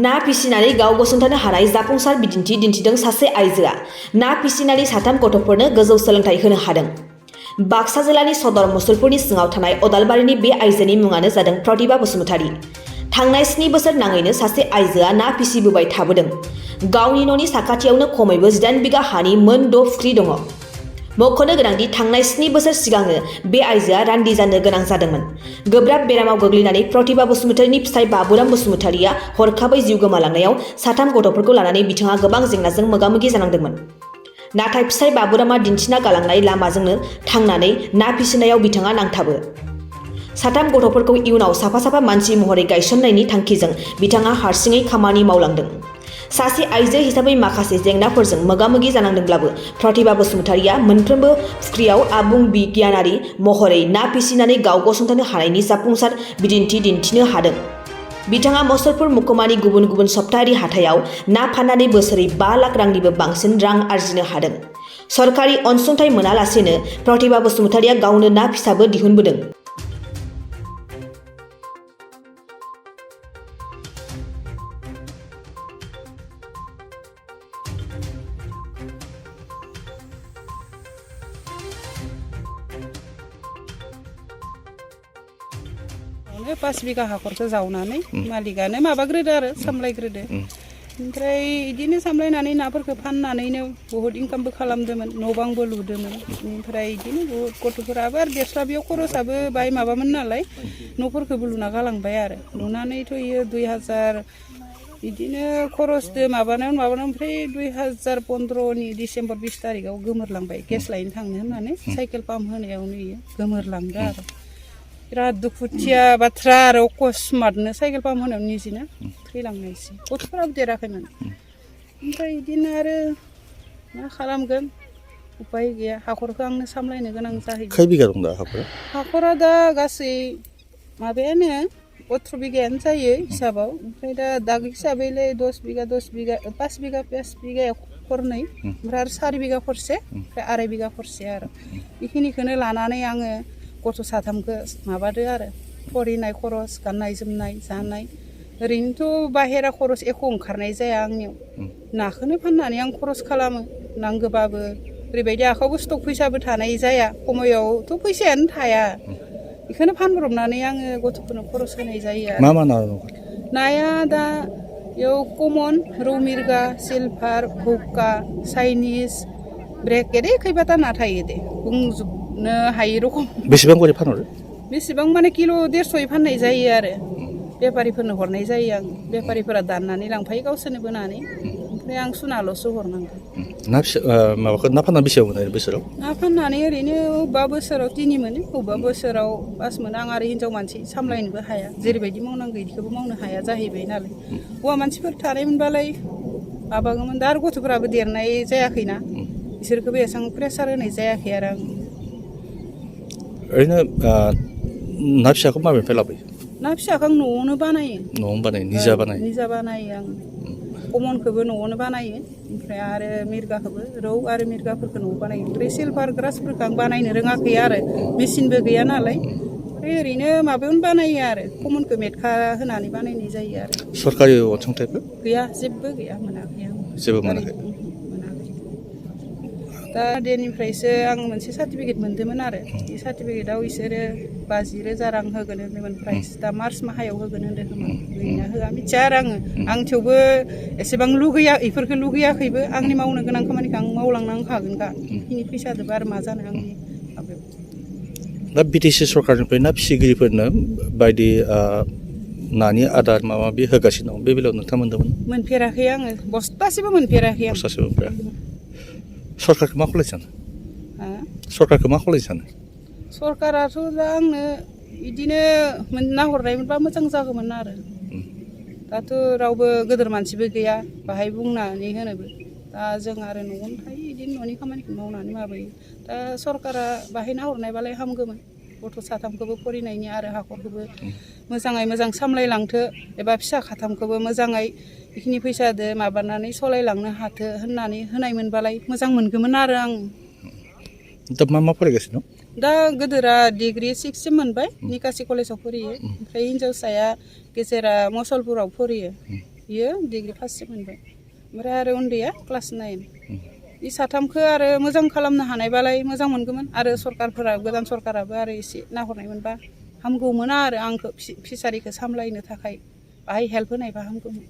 ना फिसिनानै गाव गसंथानो हानाय जाफुंसार बिदिन्थि दिन्थिदों सासे आइजोआ ना फिसिनानै 3 गथ'फोरनो गोजौ सोलोंथाइ होनो हादों। बाक्सा जिल्लानि सदर मुसलपुरनि सिङाव थानाय अदालबारिनि बे आइजोनि मुङानो जादों प्रतिभा बसुमतारी। थांनाय 7 बोसोर नाङैनो सासे आइजोआ ना फिसिबोबाय थाबोदों। गावनि न'नि साखाथियावनो खमैबो 8 बिगा हानि मोन 6 फुख्रि दङ। मख'नो गोनांदि थांनाय 7 बोसोर सिगांनो बे आइजोआ रान्दि जानो गोनां जादोंमोन। गोब्राब बेरामाव गोग्लैनानै प्रतिभा बसुमतारीनि फिसाय बाबुराम बसुमतारीया हरखाबै जिउ गोमालांनायाव 3 गथ'फोरखौ लानानै बिथाङा गोबां जेंनाजों मोगा-मोगि जानांदोंमोन। नाथाय फिसाय बाबुरामा दिन्थिना गालांनाय लामाजोंनो थांनानै ना फिसिनायाव बिथाङा नांथाबो। 3 गथ'फोरखौ इयुनाव साफा मानसि महरै गायसननायनि थांखिजों बिथाङा हारसिङै खामानि मावलांदों। सासे आइजो हिसाबै माखासे जेंनाफोरजों मोगा-मोगि जानांदोंब्लाबो प्रतिभा बसुमतारीया मोनफ्रोमबो फुख्रियाव आबुं बिगियानारि महरै ना फिसिनानै गाव गसंथानो हानायनि जाफुंसार बिदिन्थि दिन्थिनो हादों। बिथाङा मुसलपुर महकुमानि गुबुन गुबुन सप्ताहारि हाथायाव ना फाननानै बोसोरै 5 लाख रांनिबो बांसिन रां आरजिनो हादों। सरकारि अनसुंथाइ मोनालासेनो प्रतिभा बसुमतारीया गावनो ना फिसाबो दिहुनबोदों। नो 5 बिगा हाखरखौ जावनानै मालिकानो माबाग्रोदो आरो सामलायग्रोदो। ओमफ्राय इदिनो सामलायनानै नाफोरखौ फाननानैनो बहुत इनकामबो खालामदोंमोन, न' बांबो लुदोंमोन। ओमफ्राय इदिनो बहुत गथ'फोराबो आरो देरस्लाबियाव खरसाबो बाय माबामोन नालाय न'फोरखौबो लुना गालांबाय आरो। लुनानैथ' इयो 2000 इदिनो खरसदो माबानायाव ओमफ्राय 2015नि डिसेम्बर 20 तारिखआव गोमोरलांबाय। गेस लायनो थांनो होननानै साइकेल पाम्प होनायावनो इयो गोमोरलांदो आरो। बिराद दुखुथिया बाथ्रा आरो अकस्मातनो साइकेल पाम्प होनायाव निजिनो थैलांनायसै। गथ'फोराबो देराखैमोन। ओमफ्राय इदिनो आरो मा खालामगोन उपाय गैया, हाखरखौ आंनो सामलायनो गोनां जाहैबाय। खै बिगा दं दा हाखरा? हाखरा दा गासै माबायानो 18 बिगायानो जायो हिसाबाव। ओमफ्राय दा दाग हिसाबैलाय 10 बिगा 5 बिगाया खरनै, ओमफ्राय आरो 4 बिगा खरसे, ओमफ्राय 2.5 बिगा खरसे आरो। बेखिनिखौनो लानानै आङो गथ' 3खौ माबादो आरो फरिनाय खरस, गाननाय जोमनाय, जानाय। ओरैनोथ' बाहेरा खरस एख' ओंखारनाय जाया आंनियाव। नाखौनो फाननानै आं खरस खालामो नांगौबाबो। ओरैबायदि आखायावबो स्टक फैसाबो थानाय जाया, खमायावथ' फैसायानो थाया। बेखौनो फानब्रबनानै आङो गथ'फोरनो खरस होनाय जायो आरो। मा ना दं? नाया दा बेयाव कमन, रौ मिरगा, सिलभार, भौका, चाइनिस, ब्रेकेट खैबाता ना थायो दे, बुंजोबनो हायै रखम। बेसेबां करि फानहरो? बेसेबां माने किल' 150 फाननाय जायो आरो। बेफारिफोरनो हरनाय जायो आं। बेफारिफोरा दाननानै लांफायो गावसोरनो बोनानै, ओमफ्राय आं सुनाल'सो हरनांगौ। ना फाननानै बेसेबां मोनो बोसोराव? ना फाननानै ओरैनो अबेबा बोसोराव 3 मोनो, अबेबा बोसोराव 5 मोनो। आं आरो हिनजाव मानसि सामलायनोबो हाया, जेरैबायदि मावनांगौ इदिखौबो मावनो हाया जाहैबाय नालाय। हौवा मानसिफोर थानायमोनबालाय माबागौमोन। दा आरो गथ'फोराबो देरनाय जायाखैना, बिसोरखौबो एसेबां प्रेसार होनाय जायाखै आरो आं। ओरैनो ना फिसाखौ माबेनिफ्राय लाबोयो? ना फिसाखौ आं न'आवनो बानायो। न'आवनो बानायो? निजा बानायो? निजा बानायो आं। कमनखौबो न'आवनो बानायो, ओमफ्राय आरो मिरगाखौबो, रौ आरो मिरगाफोरखौ न'आव बानायो। ओमफ्राय सिलभार ग्रासफोरखौ आं बानायनो रोङाखै आरो, मेचिनबो गैया नालाय। ओमफ्राय ओरैनो माबायावनो बानायो आरो, कमनखौ मेटखा होनानै बानायनाय जायो आरो। सरकारि अनसुंथाइफोर? गैया, जेबो गैया, मोनाखै आं। जेबो मोनाखै? मोनाखै। दा देनिफ्रायसो आं मोनसे सार्टिफिकेट मोन्दोंमोन आरो। बे सार्टिफिकेटआव बिसोरो 50,000 रां होगोन होन्दोंमोन। प्राइस दा मार्च माहायाव होगोन होन्दों खोमा। होयोना होआ मिथिया आरो आं थेवबो एसेबां इफोरखौ लुगैयाखैबो। आंनि मावनो गोनां खामानिखौ आं मावलांनांखागोनखा। बेखिनि फैसाजोंबो आरो मा जानो आंनि माबायाव। दा बिटिसि सरकारनिफ्राय ना फिसिगिरिफोरनो बायदि नानि आदार माबा माबि होगासिनो दं, बे बेलायाव नोंथाङा मोन्दोंमोन? मोनफेराखै आङो, बस्थासेबो मोनफेराखै आं। बस्थासेबो मोनफेराखै? सरकारखौ मा खावलायनो सानो? सरकारखौ मा खावलायनो सानो? सरकाराथ' दा आंनो बिदिनो नाहरनायमोनबा मोजां जागौमोन आरो। दाथ' रावबो गोदोर मानसिबो गैया बाहाय बुंनानै होनोबो। दा जों आरो न'आवनो थायो, बिदिनो न'नि खामानिखौ मावनानै माबायो। दा सरकारा बाहाय नाहरनायबालाय हामगौमोन। गथ' 3खौबो फरिनायनि आरो हाखरखौबो मोजाङै मोजां सामलायलांथो, एबा फिसा 3खौबो मोजाङै बेखिनि फैसादो माबानानै सालायलांनो हाथो होननानै होनायमोनबालाय मोजां मोनगौमोन आरो आं। दा मा फरायगासिनो दं? दा गोदोरा डिग्रि 6 मोनबाय, निकासि कलेजाव फरायो। ओमफ्राय हिन्जावसाया गेजेरा मुसलपुराव फरायो। बियो डिग्रि फार्स्ट मोनबाय ओमफ्राय आरो उन्दैया क्लास 9 इ साथामखौ आरो मोजां खालामनो हानायबालाय मोजां मोनगौमोन आरो सरकारफोरा गोदान सरकाराबो आरो एसे नाहरनाय मोनबा हामगौमोन आरो आंखौ फिसारिखौ सामलायनो थाखाय बाहाय हेल्प होनायबा हामगौमोन